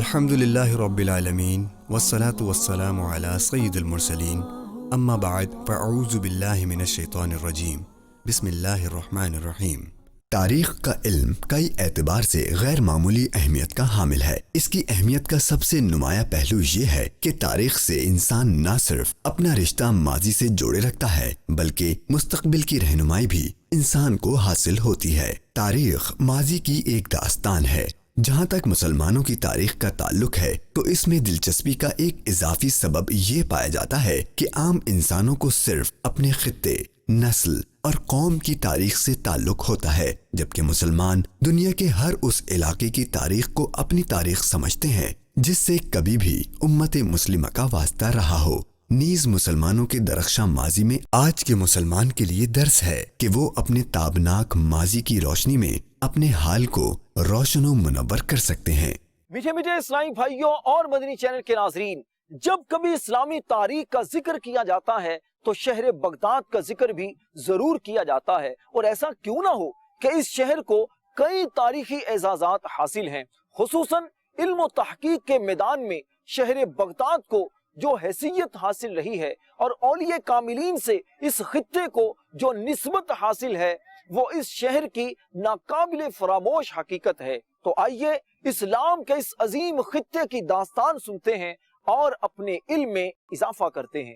الحمد لله رب العالمين والصلاة والسلام على سيد المرسلين اما بعد فاعوذ باللہ من الشیطان الرجیم بسم اللہ الرحمن الرحیم۔ تاریخ کا علم کئی اعتبار سے غیر معمولی اہمیت کا حامل ہے۔ اس کی اہمیت کا سب سے نمایاں پہلو یہ ہے کہ تاریخ سے انسان نہ صرف اپنا رشتہ ماضی سے جوڑے رکھتا ہے بلکہ مستقبل کی رہنمائی بھی انسان کو حاصل ہوتی ہے۔ تاریخ ماضی کی ایک داستان ہے۔ جہاں تک مسلمانوں کی تاریخ کا تعلق ہے تو اس میں دلچسپی کا ایک اضافی سبب یہ پایا جاتا ہے کہ عام انسانوں کو صرف اپنے خطے، نسل اور قوم کی تاریخ سے تعلق ہوتا ہے، جبکہ مسلمان دنیا کے ہر اس علاقے کی تاریخ کو اپنی تاریخ سمجھتے ہیں جس سے کبھی بھی امت مسلمہ کا واسطہ رہا ہو۔ نیز مسلمانوں کے درخشاں ماضی میں آج کے مسلمان کے لیے درس ہے کہ وہ اپنے تابناک ماضی کی روشنی میں اپنے حال کو روشن و منور کر سکتے ہیں۔ میٹھے میٹھے اسلامی بھائیوں اور مدنی چینل کے ناظرین، جب کبھی اسلامی تاریخ کا ذکر کیا جاتا ہے تو شہر بغداد کا ذکر بھی ضرور کیا جاتا ہے، اور ایسا کیوں نہ ہو کہ اس شہر کو کئی تاریخی اعزازات حاصل ہیں۔ خصوصاً علم و تحقیق کے میدان میں شہر بغداد کو جو حیثیت حاصل رہی ہے اور اولیاء کاملین سے اس خطے کو جو نسبت حاصل ہے، وہ اس شہر کی ناقابل فراموش حقیقت ہے۔ تو آئیے اسلام کے اس عظیم خطے کی داستان سنتے ہیں اور اپنے علم میں اضافہ کرتے ہیں۔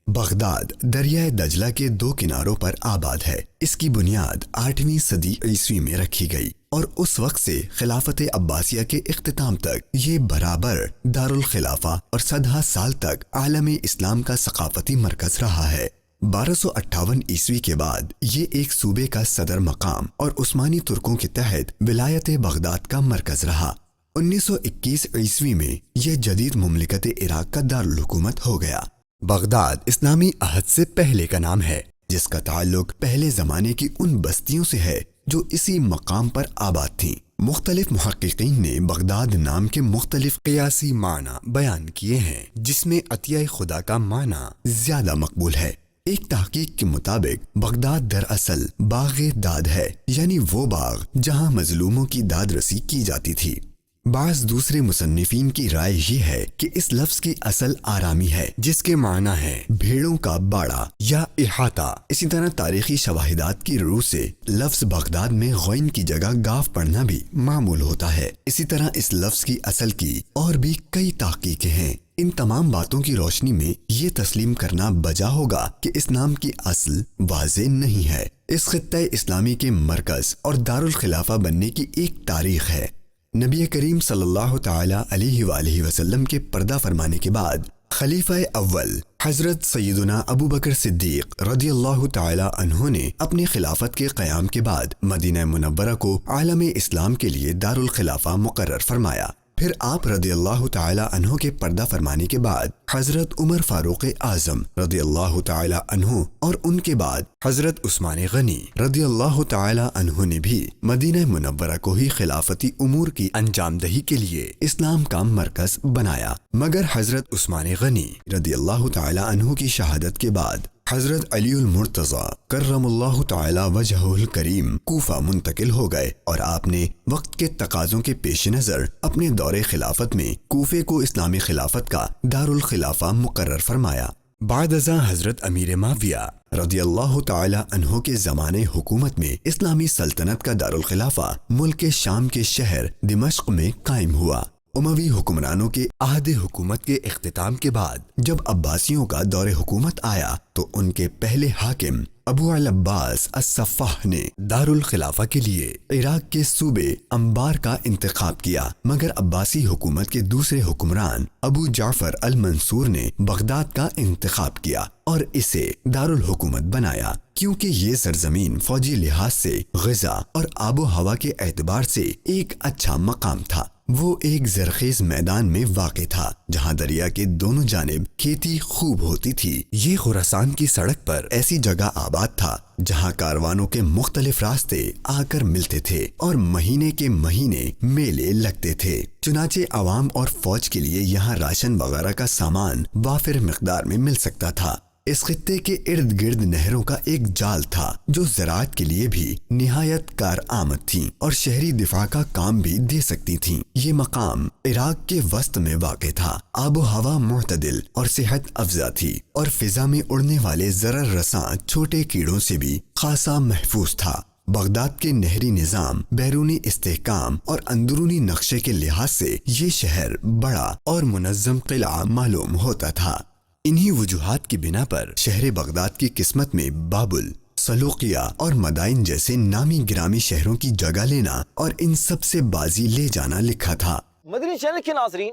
بغداد دریائے دجلہ کے دو کناروں پر آباد ہے۔ اس کی بنیاد 8ویں صدی عیسوی میں رکھی گئی اور اس وقت سے خلافت عباسیہ کے اختتام تک یہ برابر دارالخلافہ اور 100 سال تک عالم اسلام کا ثقافتی مرکز رہا ہے۔ 1258 عیسوی کے بعد یہ ایک صوبے کا صدر مقام اور عثمانی ترکوں کے تحت ولایت بغداد کا مرکز رہا۔ 1921 عیسوی میں یہ جدید مملکت عراق کا دارالحکومت ہو گیا۔ بغداد اسلامی عہد سے پہلے کا نام ہے، جس کا تعلق پہلے زمانے کی ان بستیوں سے ہے جو اسی مقام پر آباد تھیں۔ مختلف محققین نے بغداد نام کے مختلف قیاسی معنی بیان کیے ہیں، جس میں عطیہ خدا کا معنی زیادہ مقبول ہے۔ ایک تحقیق کے مطابق بغداد دراصل باغ داد ہے، یعنی وہ باغ جہاں مظلوموں کی داد رسی کی جاتی تھی۔ بعض دوسرے مصنفین کی رائے یہ ہے کہ اس لفظ کی اصل آرامی ہے، جس کے معنی ہے بھیڑوں کا باڑہ یا احاطہ۔ اسی طرح تاریخی شواہدات کی روح سے لفظ بغداد میں غین کی جگہ گاف پڑھنا بھی معمول ہوتا ہے۔ اسی طرح اس لفظ کی اصل کی اور بھی کئی تحقیقیں ہیں۔ ان تمام باتوں کی روشنی میں یہ تسلیم کرنا بجا ہوگا کہ اس نام کی اصل واضح نہیں ہے۔ اس خطہ اسلامی کے مرکز اور دارالخلافہ بننے کی ایک تاریخ ہے۔ نبی کریم صلی اللہ تعالی علیہ وآلہ وسلم کے پردہ فرمانے کے بعد خلیفہ اول حضرت سیدنا ابو بکر صدیق رضی اللہ تعالی عنہ نے اپنی خلافت کے قیام کے بعد مدینہ منورہ کو عالم اسلام کے لیے دارالخلافہ مقرر فرمایا۔ پھر آپ رضی اللہ تعالی عنہ کے پردہ فرمانے کے بعد حضرت عمر فاروق اعظم رضی اللہ تعالی عنہ اور ان کے بعد حضرت عثمان غنی رضی اللہ تعالی عنہ نے بھی مدینہ منورہ کو ہی خلافتی امور کی انجام دہی کے لیے اسلام کا مرکز بنایا، مگر حضرت عثمان غنی رضی اللہ تعالی عنہ کی شہادت کے بعد حضرت علی المرتضی کرم اللہ تعالی وجہہ الکریم کوفہ منتقل ہو گئے اور آپ نے وقت کے تقاضوں کے پیش نظر اپنے دور خلافت میں کوفے کو اسلامی خلافت کا دارالخلافہ مقرر فرمایا۔ بعد ازاں حضرت امیر معاویہ رضی اللہ تعالی عنہ کے زمانے حکومت میں اسلامی سلطنت کا دارالخلافہ ملک شام کے شہر دمشق میں قائم ہوا۔ اموی حکمرانوں کے عہد حکومت کے اختتام کے بعد جب عباسیوں کا دور حکومت آیا تو ان کے پہلے حاکم ابو العباس الصفاح نے دارالخلافہ کے لیے عراق کے صوبے انبار کا انتخاب کیا، مگر عباسی حکومت کے دوسرے حکمران ابو جعفر المنصور نے بغداد کا انتخاب کیا اور اسے دارالحکومت بنایا، کیونکہ یہ سرزمین فوجی لحاظ سے، غذا اور آب و ہوا کے اعتبار سے ایک اچھا مقام تھا۔ وہ ایک زرخیز میدان میں واقع تھا جہاں دریا کے دونوں جانب کھیتی خوب ہوتی تھی۔ یہ خراسان کی سڑک پر ایسی جگہ آباد تھا جہاں کاروانوں کے مختلف راستے آ کر ملتے تھے اور مہینے کے مہینے میلے لگتے تھے۔ چنانچہ عوام اور فوج کے لیے یہاں راشن وغیرہ کا سامان وافر مقدار میں مل سکتا تھا۔ اس خطے کے ارد گرد نہروں کا ایک جال تھا جو زراعت کے لیے بھی نہایت کارآمد تھیں اور شہری دفاع کا کام بھی دے سکتی تھیں۔ یہ مقام عراق کے وسط میں واقع تھا۔ آب و ہوا معتدل اور صحت افزا تھی اور فضا میں اڑنے والے ضرر رساں چھوٹے کیڑوں سے بھی خاصا محفوظ تھا۔ بغداد کے نہری نظام، بیرونی استحکام اور اندرونی نقشے کے لحاظ سے یہ شہر بڑا اور منظم قلعہ معلوم ہوتا تھا۔ انہی وجوہات کی بنا پر شہر بغداد کی قسمت میں بابل، سلوقیہ اور مدائن جیسے نامی گرامی شہروں کی جگہ لینا اور ان سب سے بازی لے جانا لکھا تھا۔ مدنی چینل کے ناظرین،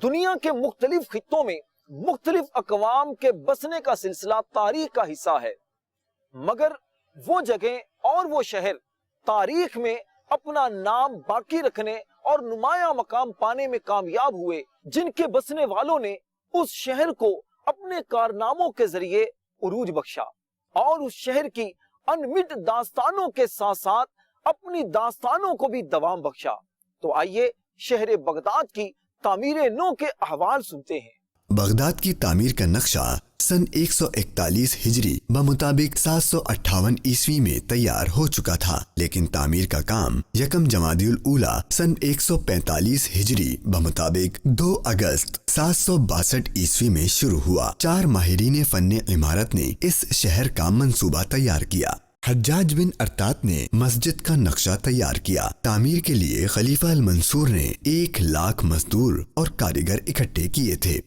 دنیا کے مختلف خطوں میں مختلف اقوام کے بسنے کا سلسلہ تاریخ کا حصہ ہے، مگر وہ جگہیں اور وہ شہر تاریخ میں اپنا نام باقی رکھنے اور نمایاں مقام پانے میں کامیاب ہوئے، جن کے بسنے والوں نے اس شہر کو اپنے کارناموں کے ذریعے عروج بخشا اور اس شہر کی انمٹ داستانوں کے ساتھ ساتھ اپنی داستانوں کو بھی دوام بخشا۔ تو آئیے شہر بغداد کی تعمیر نو کے احوال سنتے ہیں۔ بغداد کی تعمیر کا نقشہ سن 141 ہجری بمطابق 758 عیسوی میں تیار ہو چکا تھا، لیکن تعمیر کا کام یکم جمادی الاولیٰ سن 145 ہجری بمطابق 2 اگست 762 عیسوی میں شروع ہوا۔ 4 ماہرین فن عمارت نے اس شہر کا منصوبہ تیار کیا۔ حجاج بن ارطاط نے مسجد کا نقشہ تیار کیا۔ تعمیر کے لیے خلیفہ المنصور نے 1 لاکھ مزدور اور کاریگر اکٹھے کیے تھے۔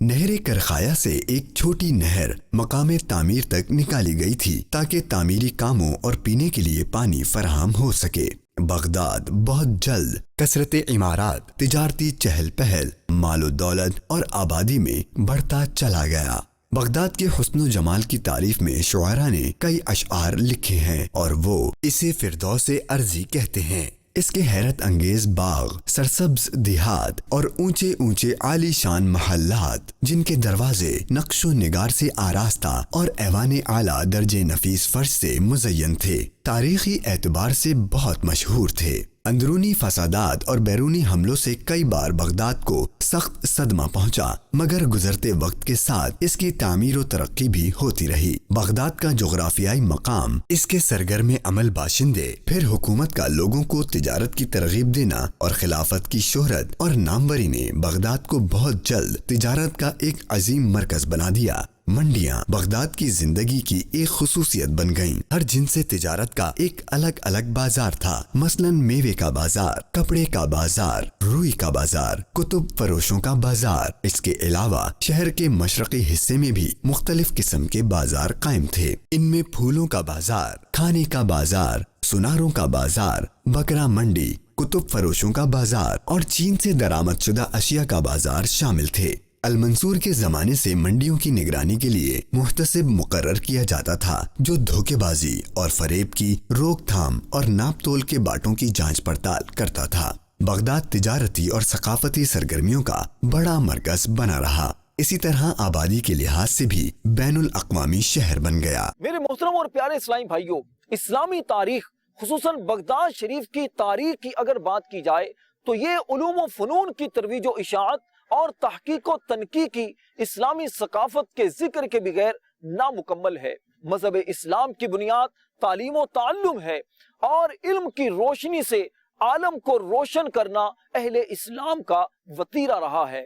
نہر کرخایا سے ایک چھوٹی نہر مقام تعمیر تک نکالی گئی تھی تاکہ تعمیری کاموں اور پینے کے لیے پانی فراہم ہو سکے۔ بغداد بہت جلد کثرت عمارات، تجارتی چہل پہل، مال و دولت اور آبادی میں بڑھتا چلا گیا۔ بغداد کے حسن و جمال کی تعریف میں شاعرہ نے کئی اشعار لکھے ہیں اور وہ اسے فردوس ارضی کہتے ہیں۔ اس کے حیرت انگیز باغ، سرسبز دیہات اور اونچے اونچے عالی شان محلات جن کے دروازے نقش و نگار سے آراستہ اور ایوان اعلیٰ درجے نفیس فرش سے مزین تھے، تاریخی اعتبار سے بہت مشہور تھے۔ اندرونی فسادات اور بیرونی حملوں سے کئی بار بغداد کو سخت صدمہ پہنچا، مگر گزرتے وقت کے ساتھ اس کی تعمیر و ترقی بھی ہوتی رہی۔ بغداد کا جغرافیائی مقام، اس کے سرگرم عمل باشندے، پھر حکومت کا لوگوں کو تجارت کی ترغیب دینا اور خلافت کی شہرت اور ناموری نے بغداد کو بہت جلد تجارت کا ایک عظیم مرکز بنا دیا۔ منڈیاں بغداد کی زندگی کی ایک خصوصیت بن گئیں۔ ہر جنس تجارت کا ایک الگ الگ بازار تھا، مثلاً میوے کا بازار، کپڑے کا بازار، روئی کا بازار، کتب فروشوں کا بازار۔ اس کے علاوہ شہر کے مشرقی حصے میں بھی مختلف قسم کے بازار قائم تھے۔ ان میں پھولوں کا بازار، کھانے کا بازار، سناروں کا بازار، بکرا منڈی، کتب فروشوں کا بازار اور چین سے درآمد شدہ اشیاء کا بازار شامل تھے۔ المنصور کے زمانے سے منڈیوں کی نگرانی کے لیے محتسب مقرر کیا جاتا تھا جو دھوکے بازی اور فریب کی روک تھام اور ناپ تول کے باٹوں کی جانچ پڑتال کرتا تھا۔ بغداد تجارتی اور ثقافتی سرگرمیوں کا بڑا مرکز بنا رہا۔ اسی طرح آبادی کے لحاظ سے بھی بین الاقوامی شہر بن گیا۔ میرے محترم اور پیارے اسلامی بھائیوں، اسلامی تاریخ خصوصاً بغداد شریف کی تاریخ کی اگر بات کی جائے تو یہ علوم و فنون کی ترویج و اشاعت اور تحقیق و تنقیق کی اسلامی ثقافت کے ذکر کے بغیر نامکمل ہے۔ مذہب اسلام کی بنیاد تعلیم و تعلم ہے اور علم کی روشنی سے عالم کو روشن کرنا اہل اسلام کا وتیرہ رہا ہے،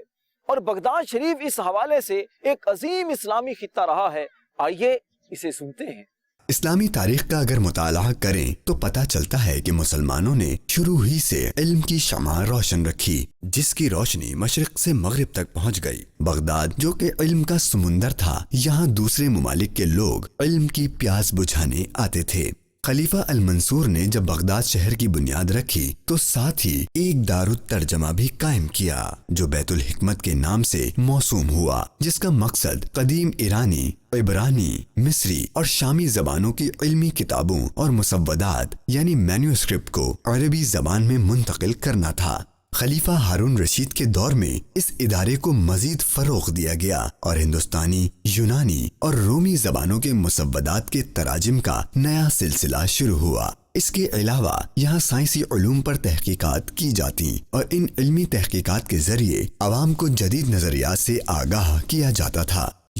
اور بغداد شریف اس حوالے سے ایک عظیم اسلامی خطہ رہا ہے۔ آئیے اسے سنتے ہیں۔ اسلامی تاریخ کا اگر مطالعہ کریں تو پتہ چلتا ہے کہ مسلمانوں نے شروع ہی سے علم کی شمع روشن رکھی، جس کی روشنی مشرق سے مغرب تک پہنچ گئی۔ بغداد جو کہ علم کا سمندر تھا، یہاں دوسرے ممالک کے لوگ علم کی پیاس بجھانے آتے تھے۔ خلیفہ المنصور نے جب بغداد شہر کی بنیاد رکھی تو ساتھ ہی ایک دارالترجمہ بھی قائم کیا جو بیت الحکمت کے نام سے موسوم ہوا، جس کا مقصد قدیم ایرانی، عبرانی، مصری اور شامی زبانوں کی علمی کتابوں اور مسودات یعنی مینیوسکرپٹ کو عربی زبان میں منتقل کرنا تھا۔ خلیفہ ہارون رشید کے دور میں اس ادارے کو مزید فروغ دیا گیا اور ہندوستانی، یونانی اور رومی زبانوں کے مسودات کے تراجم کا نیا سلسلہ شروع ہوا۔ اس کے علاوہ یہاں سائنسی علوم پر تحقیقات کی جاتی اور ان علمی تحقیقات کے ذریعے عوام کو جدید نظریات سے آگاہ کیا جاتا تھا۔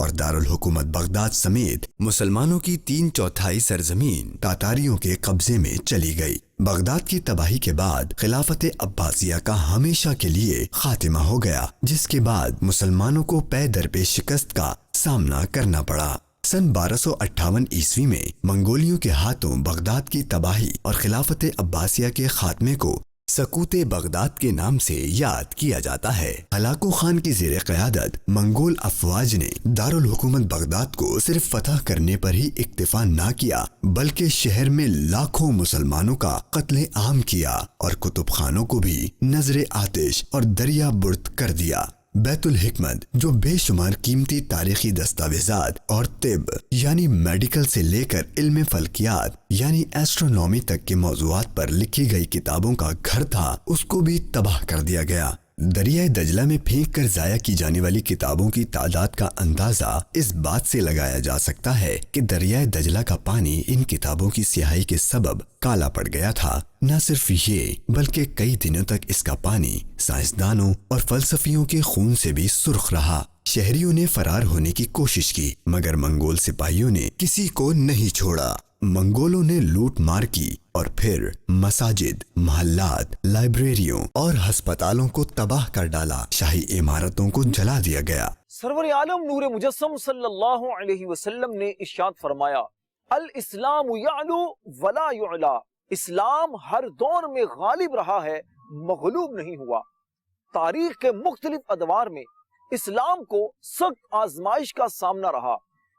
اور دارالحکومت بغداد سمیت مسلمانوں کی 3/4 سرزمین تاتاریوں کے قبضے میں چلی گئی۔ بغداد کی تباہی کے بعد خلافت عباسیہ کا ہمیشہ کے لیے خاتمہ ہو گیا، جس کے بعد مسلمانوں کو پے در پے شکست کا سامنا کرنا پڑا۔ سن 1258 عیسوی میں منگولیوں کے ہاتھوں بغداد کی تباہی اور خلافت عباسیہ کے خاتمے کو سقوط بغداد کے نام سے یاد کیا جاتا ہے۔ ہلاکو خان کی زیر قیادت منگول افواج نے دارالحکومت بغداد کو صرف فتح کرنے پر ہی اکتفا نہ کیا، بلکہ شہر میں لاکھوں مسلمانوں کا قتل عام کیا اور کتب خانوں کو بھی نظر آتش اور دریا برد کر دیا۔ بیت الحکمت، جو بے شمار قیمتی تاریخی دستاویزات اور طب یعنی میڈیکل سے لے کر علم فلکیات یعنی ایسٹرونومی تک کے موضوعات پر لکھی گئی کتابوں کا گھر تھا، اس کو بھی تباہ کر دیا گیا۔ دریائے دجلہ میں پھینک کر ضائع کی جانے والی کتابوں کی تعداد کا اندازہ اس بات سے لگایا جا سکتا ہے کہ دریائے دجلہ کا پانی ان کتابوں کی سیاہی کے سبب کالا پڑ گیا تھا۔ نہ صرف یہ بلکہ کئی دنوں تک اس کا پانی سائنسدانوں اور فلسفیوں کے خون سے بھی سرخ رہا۔ شہریوں نے فرار ہونے کی کوشش کی، مگر منگول سپاہیوں نے کسی کو نہیں چھوڑا۔ منگولوں نے لوٹ مار کی اور پھر مساجد، محلات، لائبریریوں اور ہسپتالوں کو تباہ کر ڈالا۔ شاہی عمارتوں کو جلا دیا گیا۔ سرور عالم نور مجسم صلی اللہ علیہ وسلم نے ارشاد فرمایا، الاسلام یعلو ولا یعلا، اسلام ہر دور میں غالب رہا ہے، مغلوب نہیں ہوا۔ تاریخ کے مختلف ادوار میں اسلام کو سخت آزمائش کا سامنا رہا،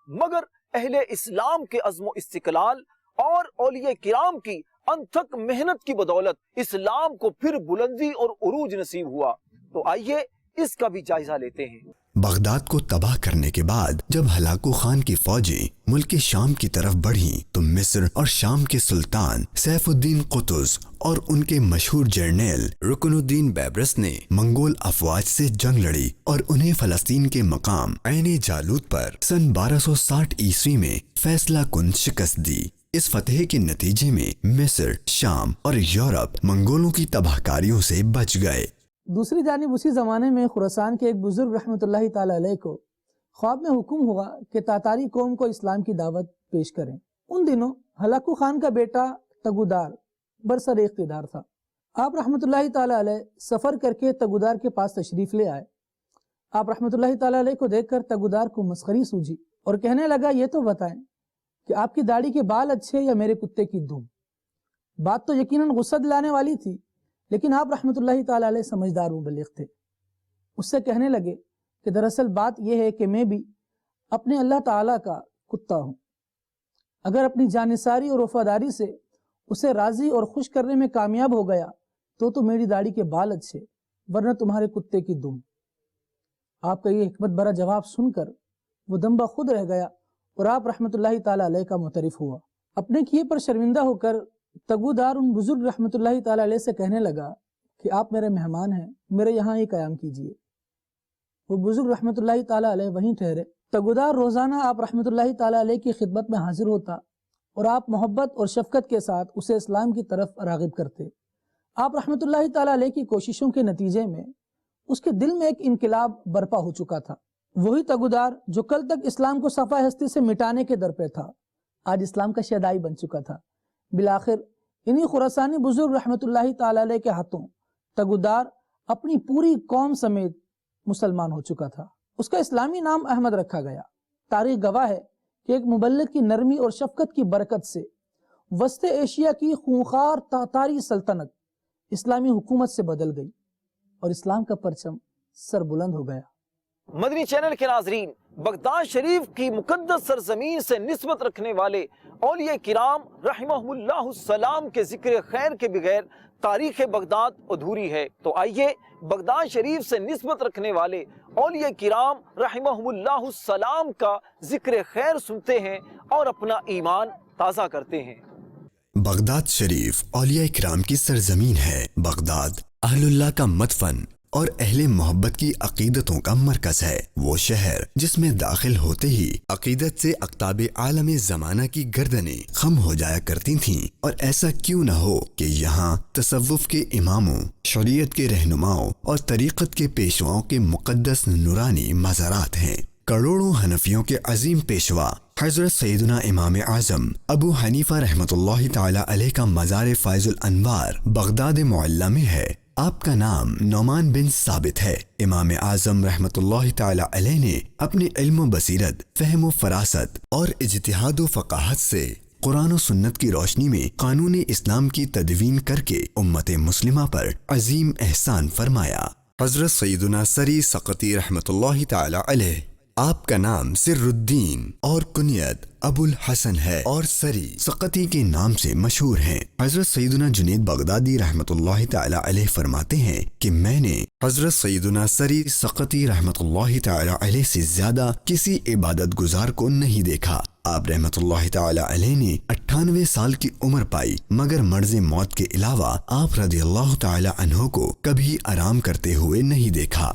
مگر اہل اسلام کے عزم و استقلال اور اولیاء کرام کی انتھک محنت کی بدولت اسلام کو پھر بلندی اور عروج نصیب ہوا۔ تو آئیے اس کا بھی جائزہ لیتے ہیں۔ بغداد کو تباہ کرنے کے بعد جب ہلاکو خان کی فوجیں ملک شام کی طرف بڑھیں تو مصر اور شام کے سلطان سیف الدین قطز اور ان کے مشہور جرنیل رکن الدین بیبرس نے منگول افواج سے جنگ لڑی اور انہیں فلسطین کے مقام عین جالوت پر سن 1260 عیسوی میں فیصلہ کن شکست دی۔ اس فتح کے نتیجے میں مصر، شام اور یورپ منگولوں کی تباہ کاریوں سے بچ گئے۔ دوسری جانب اسی زمانے میں خراسان کے ایک بزرگ رحمۃ اللہ تعالی علیہ کو خواب میں حکم ہوا کہ تاتاری قوم کو اسلام کی دعوت پیش کریں۔ ان دنوں ہلاکو خان کا بیٹا تگودار برسر اقتدار تھا۔ آپ رحمۃ اللہ تعالی علیہ سفر کر کے تگودار کے پاس تشریف لے آئے۔ آپ رحمۃ اللہ تعالی علیہ کو دیکھ کر تگودار کو مسخری سوجی اور کہنے لگا، یہ تو بتائیں کہ آپ کی داڑھی کے بال اچھے یا میرے کتے کی دم۔ بات تو یقیناً غصہ دلانے والی تھی، لیکن آپ رحمۃ اللہ تعالی علیہ سمجھدار مبلغ تھے۔ اس سے کہنے لگے کہ دراصل بات یہ ہے کہ میں بھی اپنے اللہ تعالیٰ کا کتا ہوں۔ اگر اپنی جانثاری اور وفاداری سے اسے راضی اور خوش کرنے میں کامیاب ہو گیا تو میری داڑھی کے بال اچھے، ورنہ تمہارے کتے کی دم۔ آپ کا یہ حکمت بھرا جواب سن کر وہ دم بخود رہ گیا اور آپ رحمۃ اللہ تعالی علیہ کا معترف ہوا۔ اپنے کیے پر شرمندہ ہو کر تگودار ان بزرگ رحمۃ اللہ تعالی علیہ سے کہنے لگا کہ آپ میرے مہمان ہیں، میرے یہاں ہی قیام کیجئے۔ وہ بزرگ رحمۃ اللہ تعالی علیہ وہیں ٹھہرے۔ تگودار روزانہ آپ رحمۃ اللہ تعالی علیہ کی خدمت میں حاضر ہوتا اور آپ محبت اور شفقت کے ساتھ اسے اسلام کی طرف راغب کرتے۔ آپ رحمۃ اللہ تعالی علیہ کی کوششوں کے نتیجے میں اس کے دل میں ایک انقلاب برپا ہو چکا تھا۔ وہی تگودار جو کل تک اسلام کو صفحہ ہستی سے مٹانے کے در پہ تھا، آج اسلام کا شیدائی بن چکا تھا۔ بالآخر انہی خراسانی بزرگ رحمۃ اللہ تعالی علیہ کے ہاتھوں تگودار اپنی پوری قوم سمیت مسلمان ہو چکا تھا۔ اس کا اسلامی نام احمد رکھا گیا۔ تاریخ گواہ ہے کہ ایک مبلغ کی نرمی اور شفقت کی برکت سے وسط ایشیا کی خونخوار تاتاری سلطنت اسلامی حکومت سے بدل گئی اور اسلام کا پرچم سر بلند ہو گیا۔ مدنی چینل کے ناظرین، بغداد شریف کی مقدس سرزمین سے نسبت رکھنے والے اولیاء کرام رحمہم اللہ السلام کے ذکر خیر کے بغیر تاریخ بغداد ادھوری ہے۔ تو آئیے بغداد شریف سے نسبت رکھنے والے اولیاء کرام رحمہم اللہ السلام کا ذکر خیر سنتے ہیں اور اپنا ایمان تازہ کرتے ہیں۔ بغداد شریف اولیاء کرام کی سرزمین ہے۔ بغداد اہل اللہ کا مدفن اور اہل محبت کی عقیدتوں کا مرکز ہے۔ وہ شہر جس میں داخل ہوتے ہی عقیدت سے اقطاب عالم زمانہ کی گردنیں خم ہو جایا کرتی تھیں، اور ایسا کیوں نہ ہو کہ یہاں تصوف کے اماموں، شریعت کے رہنماؤں اور طریقت کے پیشواؤں کے مقدس نورانی مزارات ہیں۔ کروڑوں حنفیوں کے عظیم پیشوا حضرت سیدنا امام اعظم ابو حنیفہ رحمۃ اللہ تعالی علیہ کا مزار فائز الانوار بغداد معلی میں ہے۔ آپ کا نام نعمان بن ثابت ہے۔ امام اعظم رحمۃ اللہ تعالی علیہ نے اپنے علم و بصیرت، فہم و فراست اور اجتہاد و فقاہت سے قرآن و سنت کی روشنی میں قانون اسلام کی تدوین کر کے امت مسلمہ پر عظیم احسان فرمایا۔ حضرت سیدنا سری سقطی رحمۃ اللہ تعالی علیہ، آپ کا نام سر الدین اور کنیت ابو الحسن ہے اور سری سقطی کے نام سے مشہور ہیں۔ حضرت سیدنا جنید بغدادی رحمۃ اللہ تعالی علیہ فرماتے ہیں کہ میں نے حضرت سیدنا سری سقطی رحمۃ اللہ تعالی علیہ سے زیادہ کسی عبادت گزار کو نہیں دیکھا۔ آپ رحمۃ اللہ تعالی علیہ نے 98 سال کی عمر پائی، مگر مرض موت کے علاوہ آپ رضی اللہ تعالی عنہ کو کبھی آرام کرتے ہوئے نہیں دیکھا۔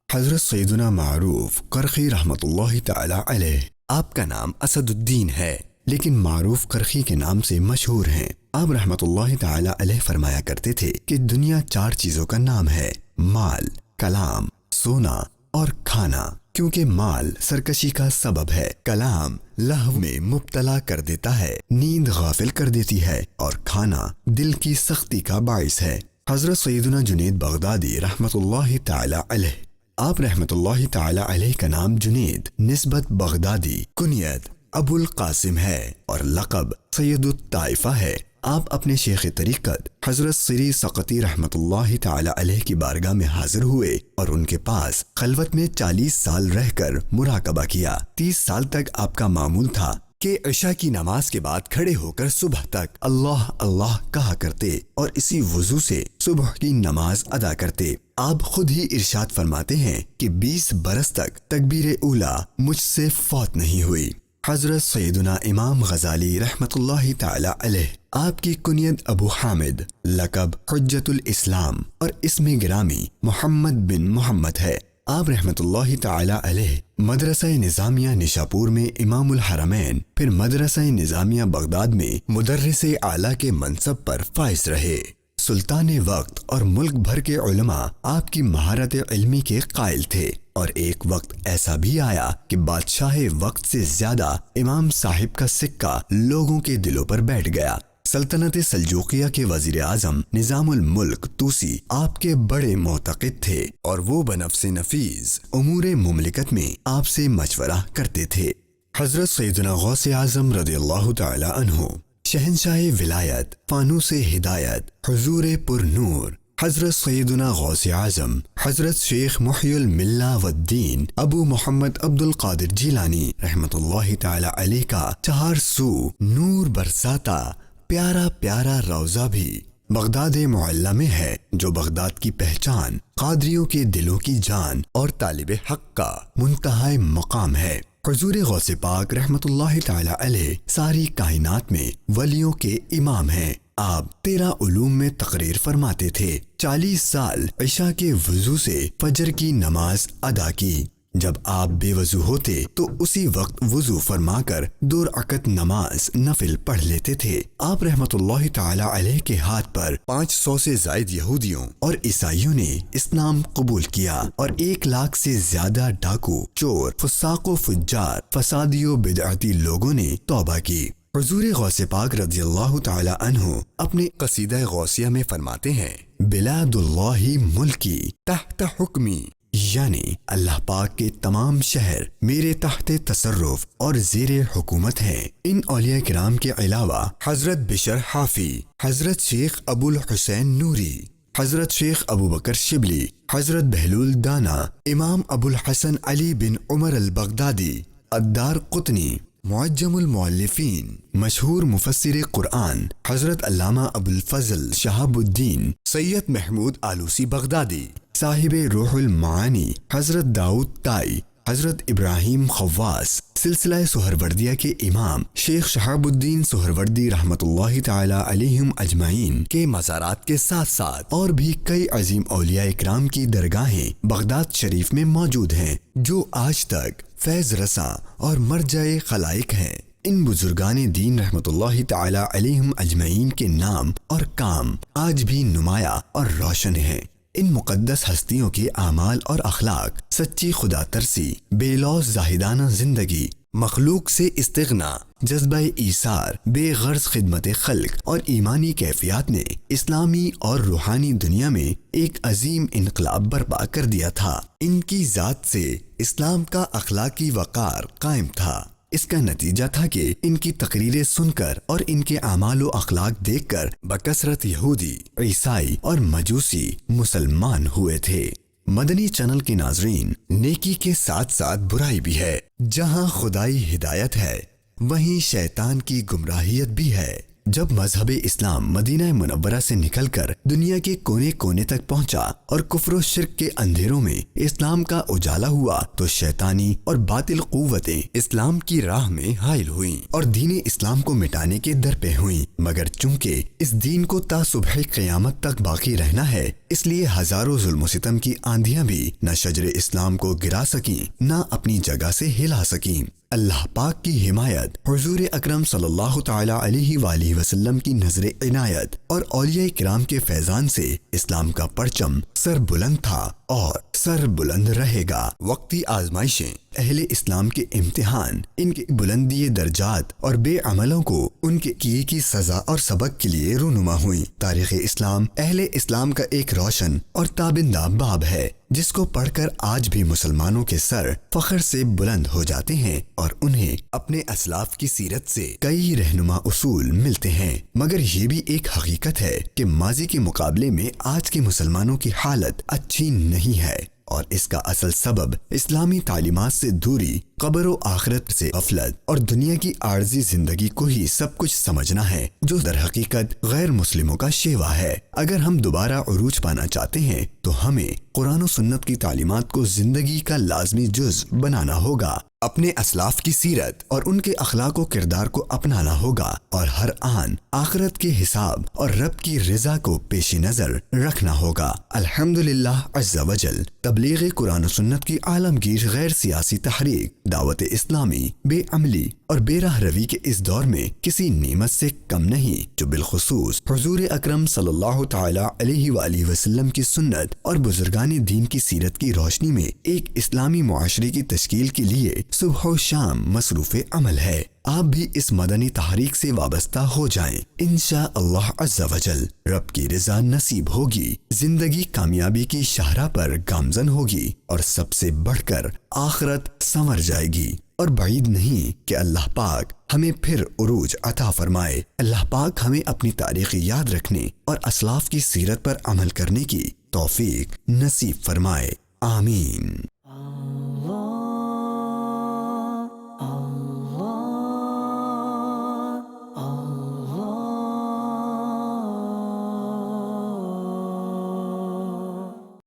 حضرت سیدنا معروف کرخی رحمۃ اللہ تعالی علیہ، آپ کا نام اسد الدین ہے لیکن معروف کرخی کے نام سے مشہور ہیں۔ آپ رحمۃ اللہ تعالی علیہ فرمایا کرتے تھے کہ دنیا 4 چیزوں کا نام ہے: مال، کلام، سونا اور کھانا، کیونکہ مال سرکشی کا سبب ہے، کلام لہو میں مبتلا کر دیتا ہے، نیند غافل کر دیتی ہے، اور کھانا دل کی سختی کا باعث ہے۔ حضرت سیدنا جنید بغدادی رحمۃ اللہ تعالی علیہ، آپ رحمۃ اللہ تعالی علیہ کا نام جنید نسبت بغدادی کنیت ابو القاسم ہے اور لقب سید الطائفہ ہے۔ آپ اپنے شیخ طریقت حضرت سری سقطی رحمۃ اللہ تعالی علیہ کی بارگاہ میں حاضر ہوئے اور ان کے پاس خلوت میں 40 سال رہ کر مراقبہ کیا۔ 30 سال تک آپ کا معمول تھا کہ عشاء کی نماز کے بعد کھڑے ہو کر صبح تک اللہ اللہ کہا کرتے اور اسی وضو سے صبح کی نماز ادا کرتے۔ آپ خود ہی ارشاد فرماتے ہیں کہ 20 برس تک تکبیر اولا مجھ سے فوت نہیں ہوئی۔ حضرت سیدنا امام غزالی رحمۃ اللہ تعالی علیہ، آپ کی کنیت ابو حامد، لقب حجت الاسلام اور اسم گرامی محمد بن محمد ہے۔ آپ رحمۃ اللہ تعالی علیہ مدرسہ نظامیہ نشاپور میں امام الحرمین، پھر مدرسہ نظامیہ بغداد میں مدرس اعلیٰ کے منصب پر فائز رہے۔ سلطان وقت اور ملک بھر کے علماء آپ کی مہارت علمی کے قائل تھے، اور ایک وقت ایسا بھی آیا کہ بادشاہ وقت سے زیادہ امام صاحب کا سکہ لوگوں کے دلوں پر بیٹھ گیا۔ سلطنت سلجوقیہ کے وزیر اعظم نظام الملک طوسی آپ کے بڑے معتقد تھے، اور وہ بنفس نفیس امور مملکت میں آپ سے مشورہ کرتے تھے۔ حضرت سیدنا غوث اعظم رضی اللہ تعالی عنہ، شہنشاہ ولایت، فانوس ہدایت، حضور پر نور، حضرت سیدنا غوث اعظم حضرت شیخ محی الملہ والدین ابو محمد عبد القادر جیلانی رحمۃ اللہ تعالی علیہ کا 4 سو نور برساتا پیارا پیارا روضہ بھی بغداد معلی میں ہے، جو بغداد کی پہچان، قادریوں کے دلوں کی جان اور طالب حق کا منتہائی مقام ہے۔ حضور غوث پاک رحمۃ اللہ تعالی علیہ ساری کائنات میں ولیوں کے امام ہیں۔ آپ 13 علوم میں تقریر فرماتے تھے۔ 40 سال عشاء کے وضو سے فجر کی نماز ادا کی۔ جب آپ بے وضو ہوتے تو اسی وقت وضو فرما کر 2 رکعت نماز نفل پڑھ لیتے تھے۔ آپ رحمت اللہ تعالی علیہ کے ہاتھ پر 500 سے زائد یہودیوں اور عیسائیوں نے اسلام قبول کیا، اور 1 لاکھ سے زیادہ ڈاکو، چور، فساق و فجار، فسادی و بدعتی لوگوں نے توبہ کی۔ حضور غوث پاک رضی اللہ تعالی عنہ اپنے قصیدہ غوثیہ میں فرماتے ہیں، بلاد اللہ ملکی تحت حکمی، یعنی اللہ پاک کے تمام شہر میرے تحت تصرف اور زیر حکومت ہیں۔ ان اولیاء کرام کے علاوہ حضرت بشر حافی، حضرت شیخ ابو الحسین نوری، حضرت شیخ ابو بکر شبلی، حضرت بہلول دانا، امام ابو الحسن علی بن عمر البغدادی، الدار قطنی، معجم المؤلفین، مشہور مفسر قرآن حضرت علامہ ابو الفضل شہاب الدین سید محمود آلوسی بغدادی، صاحب روح المعانی حضرت داؤد تائی، حضرت ابراہیم خواص، سلسلہ سہروردیہ کے امام شیخ شہاب الدین سہروردی رحمت اللہ تعالی علیہم اجمعین کے مزارات کے ساتھ ساتھ اور بھی کئی عظیم اولیاء اکرام کی درگاہیں بغداد شریف میں موجود ہیں، جو آج تک فیض رساں اور مرجع خلائق ہیں۔ ان بزرگان دین رحمت اللہ تعالی علیہم اجمعین کے نام اور کام آج بھی نمایاں اور روشن ہیں۔ ان مقدس ہستیوں کے اعمال اور اخلاق سچی خدا ترسی، بے لوث زاہدانہ زندگی، مخلوق سے استغنا، جذبہ ایثار، بے غرض خدمت خلق اور ایمانی کیفیات نے اسلامی اور روحانی دنیا میں ایک عظیم انقلاب برپا کر دیا تھا۔ ان کی ذات سے اسلام کا اخلاقی وقار قائم تھا۔ اس کا نتیجہ تھا کہ ان کی تقریریں سن کر اور ان کے اعمال و اخلاق دیکھ کر بکثرت یہودی، عیسائی اور مجوسی مسلمان ہوئے تھے۔ مدنی چینل کے ناظرین، نیکی کے ساتھ ساتھ برائی بھی ہے۔ جہاں خدائی ہدایت ہے وہیں شیطان کی گمراہیت بھی ہے۔ جب مذہب اسلام مدینہ منورہ سے نکل کر دنیا کے کونے کونے تک پہنچا اور کفر و شرک کے اندھیروں میں اسلام کا اجالا ہوا تو شیطانی اور باطل قوتیں اسلام کی راہ میں حائل ہوئیں اور دین اسلام کو مٹانے کے در پہ ہوئیں، مگر چونکہ اس دین کو تا صبح قیامت تک باقی رہنا ہے، اس لیے ہزاروں ظلم و ستم کی آندھیاں بھی نہ شجر اسلام کو گرا سکیں نہ اپنی جگہ سے ہلا سکیں۔ اللہ پاک کی حمایت، حضور اکرم صلی اللہ تعالی علیہ وآلہ وسلم کی نظر عنایت اور اولیاء کرام کے فیضان سے اسلام کا پرچم سر بلند تھا اور سر بلند رہے گا۔ وقتی آزمائشیں، اہل اسلام کے امتحان، ان کے بلندی درجات اور بے عملوں کو ان کے کیے کی سزا اور سبق کے لیے رونما ہوئیں۔ تاریخ اسلام اہل اسلام کا ایک روشن اور تابندہ باب ہے جس کو پڑھ کر آج بھی مسلمانوں کے سر فخر سے بلند ہو جاتے ہیں اور انہیں اپنے اسلاف کی سیرت سے کئی رہنما اصول ملتے ہیں، مگر یہ بھی ایک حقیقت ہے کہ ماضی کے مقابلے میں آج کے مسلمانوں کی حالت اچھی نہیں ہے، اور اس کا اصل سبب اسلامی تعلیمات سے دوری، قبر و آخرت سے غفلت اور دنیا کی عارضی زندگی کو ہی سب کچھ سمجھنا ہے، جو در حقیقت غیر مسلموں کا شیوا ہے۔ اگر ہم دوبارہ عروج پانا چاہتے ہیں تو ہمیں قرآن و سنت کی تعلیمات کو زندگی کا لازمی جز بنانا ہوگا، اپنے اسلاف کی سیرت اور ان کے اخلاق و کردار کو اپنانا ہوگا اور ہر آن آخرت کے حساب اور رب کی رضا کو پیش نظر رکھنا ہوگا۔ الحمدللہ عز وجل تبلیغ قرآن و سنت کی عالمگیر غیر سیاسی تحریک دعوت اسلامی بے عملی اور بے راہ روی کے اس دور میں کسی نعمت سے کم نہیں، جو بالخصوص حضور اکرم صلی اللہ تعالی علیہ وآلہ وسلم کی سنت اور بزرگان دین کی سیرت کی روشنی میں ایک اسلامی معاشرے کی تشکیل کے لیے صبح و شام مصروف عمل ہے۔ آپ بھی اس مدنی تحریک سے وابستہ ہو جائیں، انشاءاللہ عز وجل رب کی رضا نصیب ہوگی، زندگی کامیابی کی شاہراہ پر گامزن ہوگی اور سب سے بڑھ کر آخرت سنور جائے گی، اور بعید نہیں کہ اللہ پاک ہمیں پھر عروج عطا فرمائے۔ اللہ پاک ہمیں اپنی تاریخ یاد رکھنے اور اسلاف کی سیرت پر عمل کرنے کی توفیق نصیب فرمائے، آمین۔